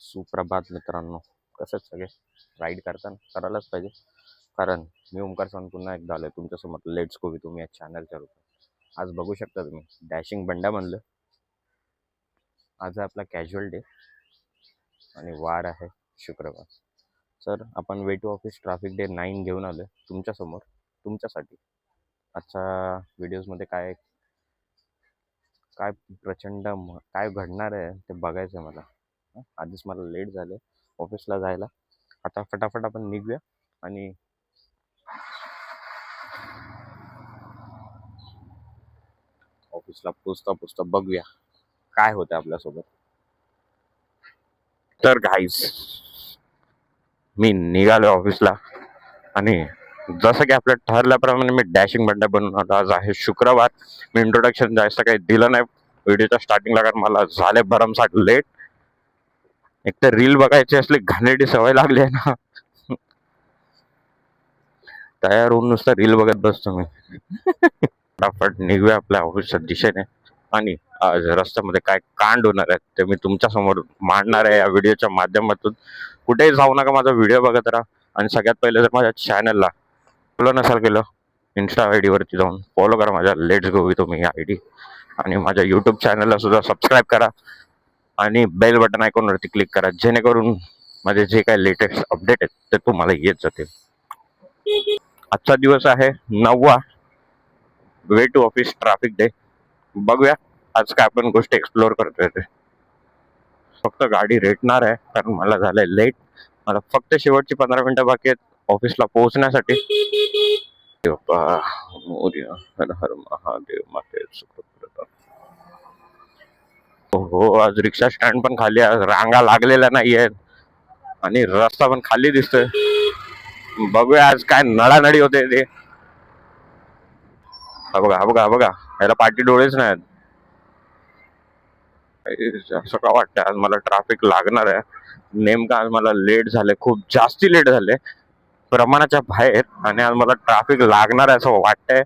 सुप्रभात मित्रांनो. कसे सगळे? राईड करताना करायलाच पाहिजे, कारण मी ओमकार सावंत पुन्हा एकदा आलोय तुमच्यासमोर लेट्स गो विथ तुम्ही या चॅनलच्या रूपात. आज बघू शकता तुम्ही डॅशिंग बंडा म्हणलं. आज आहे आपला कॅज्युअल डे आणि वार आहे शुक्रवार. तर आपण way to office traffic day 9 घेऊन आलोय तुमच्यासमोर तुमच्यासाठी. आजच्या व्हिडिओजमध्ये काय काय प्रचंड काय घडणार आहे ते बघायचं आहे मला. आधीच मला लेट झाले ऑफिसला जायला. आता फटाफट आपण निघूया आणि ऑफिसला पोचता पोचता बघूया काय होतं आपल्यासोबत. तर गाईज मी निघालो ऑफिसला आणि जसं की आपल्या ठरल्याप्रमाणे मी डॅशिंग बंडा बनवून आलो. आज आहे शुक्रवार. मी इंट्रोडक्शन जास्त काही दिलं नाही व्हिडिओच्या स्टार्टिंगला, कारण मला झाले भरमसाठ लेट. एक तर रील बघायची असली घाणेरडी सवय लागली आहे ना, तयार होऊन नुसतं रील बघत बसतो मी. फटाफट निघूया आपल्या ऑफिसच्या दिशेने आणि आज रस्त्यामध्ये काय कांड होणार आहे ते मी तुमच्या समोर मांडणार आहे या व्हिडिओच्या माध्यमातून. कुठेही जाऊ नका, माझा व्हिडिओ बघत राहा. आणि सगळ्यात पहिले जर माझ्या चॅनलला फॉलो नसाल केलं, इन्स्टा आय डीवरती जाऊन फॉलो करा माझ्या let's go with me I D. आणि माझ्या यूट्यूब चॅनलला सुद्धा सबस्क्राईब करा आणि बेल बटन आयकॉनवरती क्लिक करा, जेणेकरून माझे जे काही लेटेस्ट अपडेट आहेत ते तुम्हाला येत जातील. आजचा दिवस आहे 9वा way to office traffic day. बघूया आज काय आपण गोष्ट एक्सप्लोअर करतोय ते. फक्त गाडी रेटणार आहे कारण मला झालंय लेट. मला फक्त शेवटची 15 मिनिटं बाकी आहेत ऑफिसला पोहोचण्यासाठी. हर हर महादेव माते सुखप्रदा. हो, आज रिक्षा स्टँड पण खाली आहे, रांगा लागलेल्या नाहीयेत आणि रस्ता पण खाली दिसतोय. बघूया आज काय नळानळी होते ते. हा बघा हा बघा हा बघा, याला पाठी डोळेच नाहीत. असं का वाटतंय आज मला ट्रॅफिक लागणार आहे. नेमकं आज मला लेट झाले, खूप जास्ती लेट झाले प्रमाणाच्या बाहेर, आणि आज मला ट्रॅफिक लागणार आहे असं वाटतंय.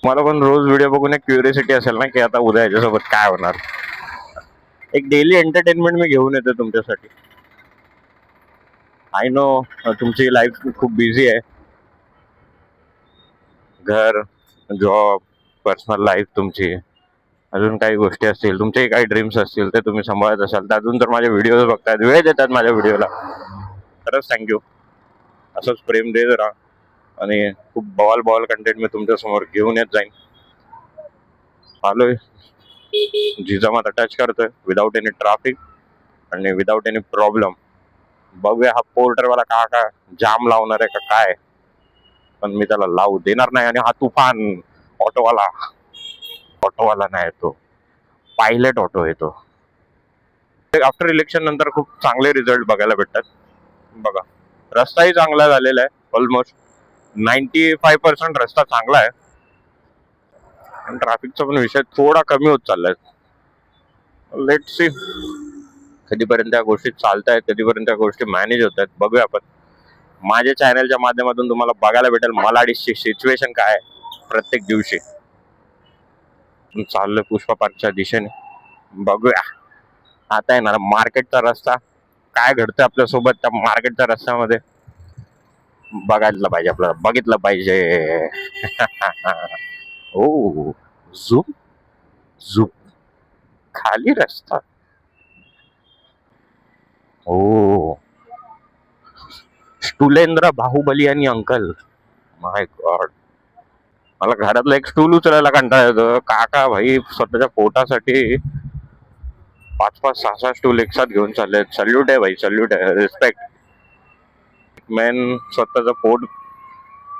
मला पण रोज व्हिडिओ बघून एक क्युरियोसिटी असेल ना की आता उद्या याच्यासोबत काय होणार. एक डेली एंटरटेनमेंट मी घेऊन येतो तुमच्यासाठी. आय नो तुमची लाईफ खूप बिझी आहे. घर, जॉब, पर्सनल लाईफ तुमची, अजून काही गोष्टी असतील, तुमचे काही ड्रीम्स असतील ते तुम्ही सांभाळत असाल, तर अजून तर माझे व्हिडिओज बघतायत, वेळ देतात माझ्या व्हिडिओला. खरंच थँक्यू. असंच प्रेम देत राहा आणि खूप बॉल कंटेंट मी तुमच्या समोर घेऊन येत जाईन. आलोय, जिजामाता टच करतोय विदाउट एनी ट्रॅफिक आणि विदाउट एनी प्रॉब्लेम. बघूया हा पोर्टरवाला का जाम लावणार आहे का काय, पण मी त्याला लावू देणार नाही. आणि हा तुफान ऑटोवाला नाही, तो पायलट ऑटो आहे तो. आफ्टर इलेक्शन नंतर खूप चांगले रिझल्ट बघायला भेटतात. बघा, रस्ताही चांगला झालेला आहे. ऑलमोस्ट 95% रस्ता चांगला आहे आणि ट्रॅफिकचा पण विषय थोडा कमी होत चाललाय. लेट्स सी कधीपर्यंत त्या गोष्टी चालत आहेत, कधीपर्यंत त्या गोष्टी मॅनेज होत आहेत, बघूया आपण. माझ्या चॅनलच्या माध्यमातून तुम्हाला बघायला भेटेल मलाडीची सिच्युएशन काय आहे प्रत्येक दिवशी. चाललोय पुष्पा पार्कच्या दिशेने. बघूया आता येणार मार्केटचा रस्ता, काय घडतं आपल्यासोबत त्या मार्केटच्या रस्त्यामध्ये बघायला पाहिजे, आपल्याला बघितलं पाहिजे. ओ झूम झूम खाली रस्ता. ओ स्टुलेंद्र बाहुबली आणि अंकल, माय गॉड. मला घरातलं एक स्टूल उचलायला कंटाळा येतो. काका भाई स्वतःच्या पोटासाठी 5-5, 6-6 स्टूल एक साथ घेऊन चालले. सल्यूट आहे भाई, सल्यूट आहे, रिस्पेक्ट. मेन स्वतःचं पोट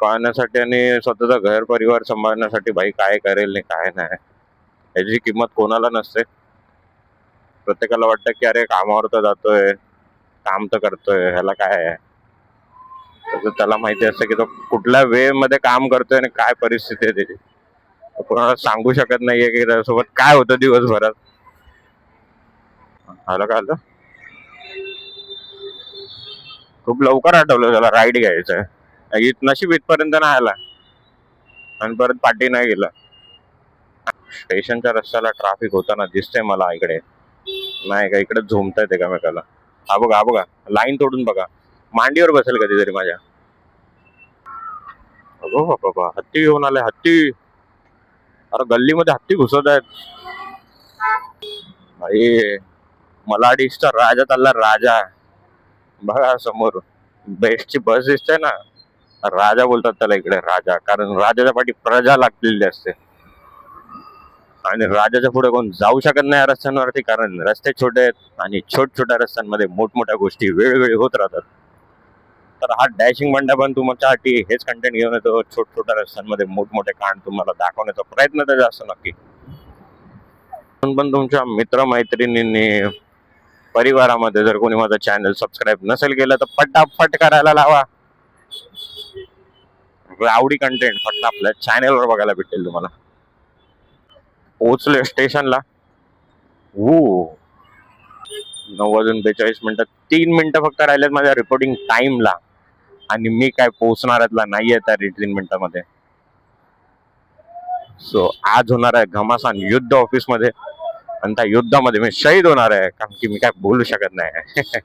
पाहण्यासाठी आणि स्वतःचा घर परिवार सांभाळण्यासाठी भाई काय करेल नाही काय नाही याची किंमत कोणाला नसते. प्रत्येकाला वाटतं की अरे कामावर तर जातोय, काम तर करतोय, ह्याला काय आहे. त्याला माहिती असतं की तो कुठल्या वे मध्ये काम करतोय आणि काय परिस्थिती आहे त्याची. कोणाला सांगू शकत नाहीये की त्याच्यासोबत काय होतं दिवसभरात. आलं का आलं, खूप लवकर आठवलं त्याला राईड घ्यायचंय. नशीब इथपर्यंत नाही आला आणि परत पाठी नाही गेला. स्टेशनच्या रस्त्याला ट्रॅफिक होताना दिसतंय मला इकडे. नाही का इकडे झोमतायत एकामेकाला. हा बघा हा बघा, लाईन तोडून बघा. मांडीवर बसेल कधीतरी माझ्या. अगो बाबा, हत्ती घेऊन आले हत्ती. अरे गल्लीमध्ये हत्ती घुसत आहेत भाई. मलाडीचा राजा चालला राजा. बघा समोर बेस्टची बस दिसते ना, राजा बोलतात त्याला इकडे राजा, कारण राजाच्या पाठी प्रजा लागलेली असते. आणि राजाच्या पुढे कोण जाऊ शकत नाही या रस्त्यांवरती, कारण रस्ते छोटे आहेत आणि छोट्या रस्त्यांमध्ये मोठमोठ्या गोष्टी वेळोवेळी होत राहतात. तर हा डॅशिंग बंडा पण तुमच्यासाठी हेच कंटेंट घेऊन येतो. छोट्या रस्त्यांमध्ये मोठमोठे कांड तुम्हाला दाखवण्याचा प्रयत्न तर जास्त नक्की. पण तुमच्या मित्रमैत्रिणींनी, परिवारामध्ये जर कोणी माझा चॅनल सबस्क्राईब नसेल केलं तर पटापट करायला लावा. आवडी कंटेंट फक्त आपल्या चॅनलवर बघायला भेटेल तुम्हाला. पोहोचले स्टेशनला. 9:42 3 मिनिटं फक्त राहिलेत माझ्या रिपोर्टिंग टाइमला. आणि मी काय पोहोचणाऱ्यातला नाहीये त्या 3 मिनिटांमध्ये. सो आज होणार आहे घमासान युद्ध ऑफिस मध्ये, आणि त्या युद्धामध्ये मी शहीद होणार आहे, कारण की मी काय बोलू शकत नाही.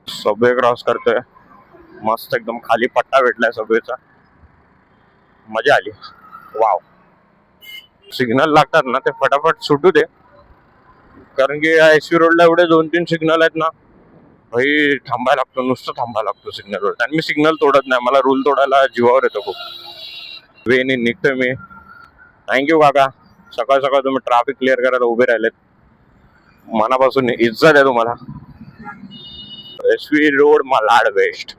सबवे क्रॉस करतोय, मस्त एकदम खाली पट्टा भेटलाय सबवेचा, मजा आली. वाव. सिग्नल लागतात ना ते फटाफट सुटू दे, कारण की एसवी रोडला एवढे 2-3 सिग्नल आहेत ना भाई, थांबायला लागतो, नुसतं थांबायला लागतो सिग्नलवर. आणि मी सिग्नल तोडत नाही, मला रूल तोडायला जीवावर येतो खूप. वेने निघतोय मी. थँक्यू काका, सकाळ सकाळ तुम्ही ट्रॅफिक क्लिअर करायला उभे राहिलेत, मनापासून इज्जत आहे तुम्हाला. SV road Malad west.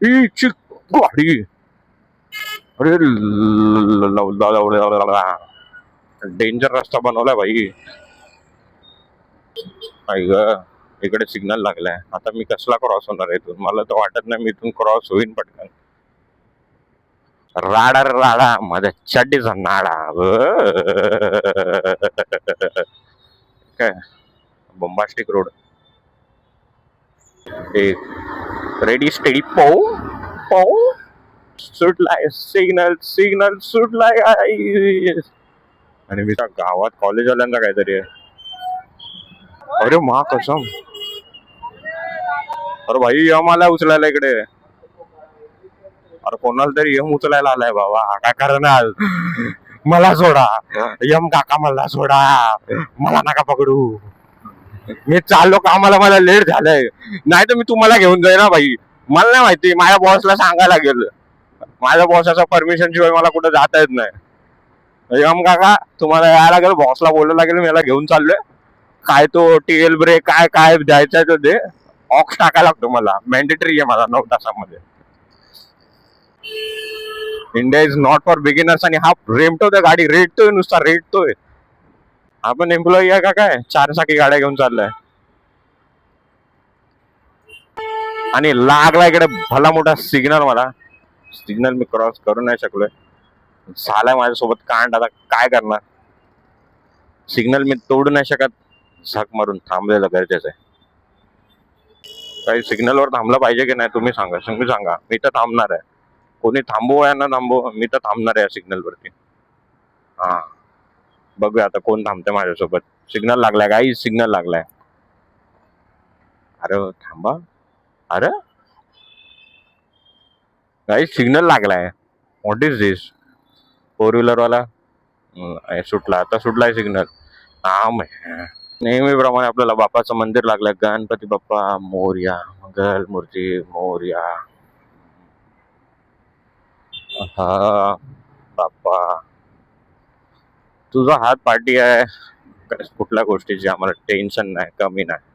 ही चिक गाडी. अरे डेंजर रस्ता बनवलाय भाई. इकडे सिग्नल लागलाय, आता मी कसला क्रॉस होणार इथून? मला तर वाटत नाही मी इथून क्रॉस होईन पटकन. राडा रे राडा, माझ्या चड्डीचा नाडा. काय बॉम्बास्टिक रोड. रेडी स्टेडी पाऊ पाऊ. सुटलाय सिग्नल, सिग्नल सुटलाय. आणि मी त्या गावात कॉलेजवाल्यांचा काहीतरी आहे. अरे मा कसम. अरे भाई यम आलाय उचलायला इकडे. अरे कोणाला तरी यम उचलायला आलाय बाबा, काय करणार? मला सोडा यम काका, मला सोडा, मला नका पकडू. मी चाललो कामाला, मला लेट झालंय. नाही तर मी तुम्हाला घेऊन जाईन ना भाई. मला नाही माहिती, माझ्या बॉसला सांगायला लागेल. माझ्या बॉसच्या परमिशन शिवाय मला कुठे जाता येत नाही. यम काका तुम्हाला यायला लागेल, बॉसला बोलायला लागेल मला घेऊन चाललोय. काय तो टेल ब्रेक काय काय द्यायचा तो दे. ऑक्स टाकायला लागतो मला, मॅन्डेटरी आहे मला 9 तासामध्ये. India is not for beginners. आणि हा रेमटोय गाडी, रेटतोय नुसता रेटतोय. आपण एम्प्लॉई आहे का काय? 4 चाकी गाड्या घेऊन चाललाय. आणि लागला इकडे भला मोठा सिग्नल. मला सिग्नल मी क्रॉस करू नाही शकलोय. झालाय माझ्यासोबत कांड, आता काय करणार? सिग्नल मी तोडू नाही शकत, झक मारून थांबलेलं गरजेचं आहे. काही सिग्नलवर थांबलं पाहिजे की नाही तुम्ही सांगा, तुम्ही सांगा. मी तर थांबणार आहे. कोणी थांबवू या ना थांबवू, मी तर थांबणार आहे सिग्नल वरती. हा बघूया आता कोण थांबते माझ्यासोबत. सिग्नल लागलाय काही, सिग्नल लागलाय. अरे थांबा. अरे काही सिग्नल लागलाय. What is this? 4 व्हीलर वाला सुटला, आता सुटलाय सिग्नल. हा नेहमीप्रमाणे आपल्याला बाप्पाचं मंदिर लागलंय. गणपती बाप्पा मोरया, मंगल मूर्ती मोरया. हा बाप्पा, तुझा हात पार्टी आहे. कुठल्या गोष्टीची आम्हाला टेन्शन नाही, कमी नाही.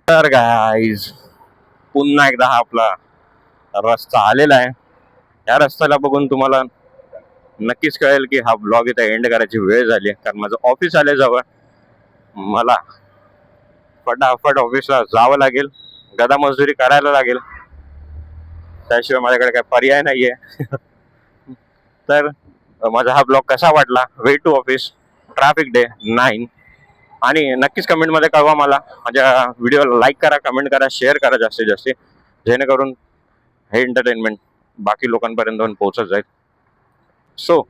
तर गाईज पुन्हा एकदा हा आपला रस्ता आलेला आहे. या रस्त्याला बघून तुम्हाला नक्कीच कळेल की हा ब्लॉग इथे एंड करायची वेळ झाली, कारण माझं ऑफिस आले जवळ. मला फटाफट ऑफिसला जावं लागेल, गदा मजुरी करायला लागेल, त्याशिवाय माझ्याकडे काही पर्याय नाहीये. तर माझा हा ब्लॉग कसा वाटला? Way to office, traffic day 9. आणि नक्कीच कमेंटमध्ये कळवा मला. माझ्या व्हिडिओला लाईक करा, कमेंट करा, शेअर करा जास्तीत जास्त, जेणेकरून हे एंटरटेनमेंट बाकी लोकांपर्यंत पोहोचत जाईल. सो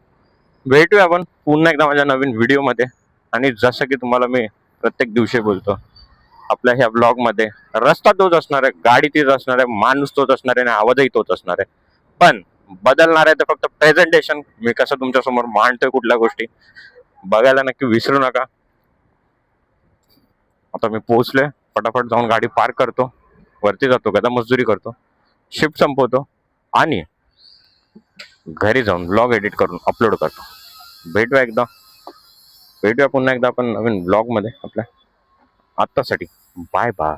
भेटूया आपण पुन्हा एकदा माझ्या नवीन व्हिडिओमध्ये. आणि जसं की तुम्हाला मी प्रत्येक दिवशी बोलतो, आपल्या ह्या ब्लॉग मध्ये रस्ता तोच असणार आहे, गाडी तीच असणार आहे, माणूस तोच असणार आहे आणि आवाजही तोच असणार आहे. पण बदलणार आहे तर फक्त प्रेझेंटेशन, मी कसं तुमच्या समोर मांडतोय कुठल्या गोष्टी, बघायला नक्की विसरू नका. आता मी पोहोचलोय, फटाफट जाऊन गाडी पार्क करतो, वरती जातो, गदा मजदुरी करतो, शिफ्ट संपवतो आणि घरी जाऊन ब्लॉग एडिट करून अपलोड करतो. भेटूया पुन्हा एकदा आपण नवीन ब्लॉग मध्ये आपल्या. आत्तासाठी बाय बाय.